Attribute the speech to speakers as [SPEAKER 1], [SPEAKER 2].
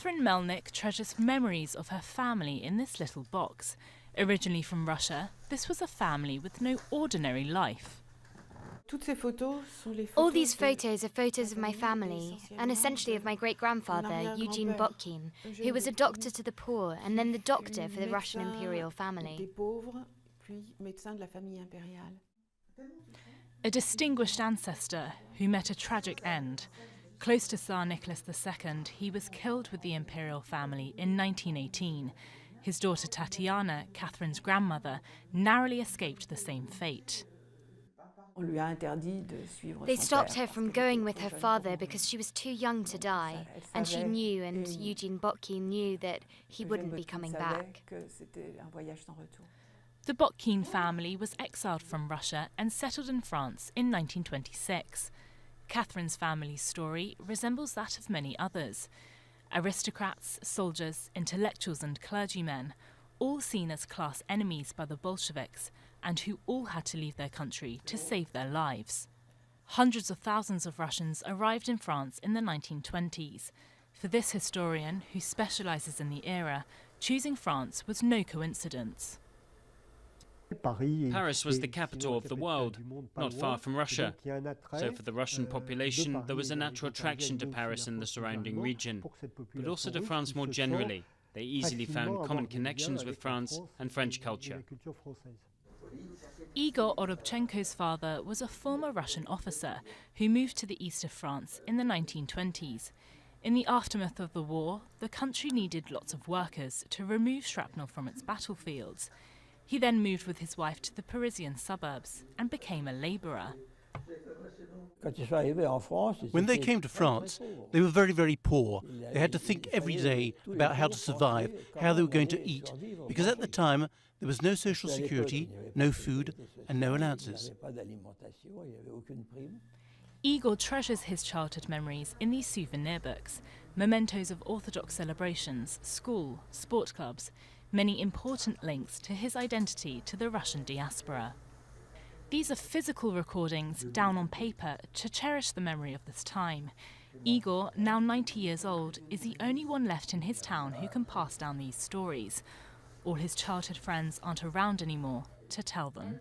[SPEAKER 1] Catherine Melnick treasures memories of her family in this little box. Originally from Russia, this was a family with no ordinary life.
[SPEAKER 2] All these photos are photos of my family, and essentially of my great-grandfather, Eugene Botkin, who was a doctor to the poor and then the doctor for the Russian imperial family.
[SPEAKER 1] A distinguished ancestor who met a tragic end. Close to Tsar Nicholas II, he was killed with the imperial family in 1918. His daughter Tatiana, Catherine's grandmother, narrowly escaped the same fate.
[SPEAKER 2] They stopped her from going with her father because she was too young to die, and she knew, and Eugene Botkin knew, that he wouldn't be coming back.
[SPEAKER 1] The Botkin family was exiled from Russia and settled in France in 1926. Catherine's family's story resembles that of many others. Aristocrats, soldiers, intellectuals and clergymen, all seen as class enemies by the Bolsheviks, and who all had to leave their country to save their lives. Hundreds of thousands of Russians arrived in France in the 1920s. For this historian, who specialises in the era, choosing France was no coincidence.
[SPEAKER 3] Paris was the capital of the world, not far from Russia. So for the Russian population, there was a natural attraction to Paris and the surrounding region, but also to France more generally. They easily found common connections with France and French culture.
[SPEAKER 1] Igor Orobchenko's father was a former Russian officer who moved to the east of France in the 1920s. In the aftermath of the war, the country needed lots of workers to remove shrapnel from its battlefields. He then moved with his wife to the Parisian suburbs and became a labourer.
[SPEAKER 4] When they came to France, they were very, very poor. They had to think every day about how to survive, how they were going to eat, because at the time there was no social security, no food and no allowances.
[SPEAKER 1] Igor treasures his childhood memories in these souvenir books, mementos of Orthodox celebrations, school, sport clubs, many important links to his identity to the Russian diaspora. These are physical recordings down on paper to cherish the memory of this time. Igor, now 90 years old, is the only one left in his town who can pass down these stories. All his childhood friends aren't around anymore to tell them.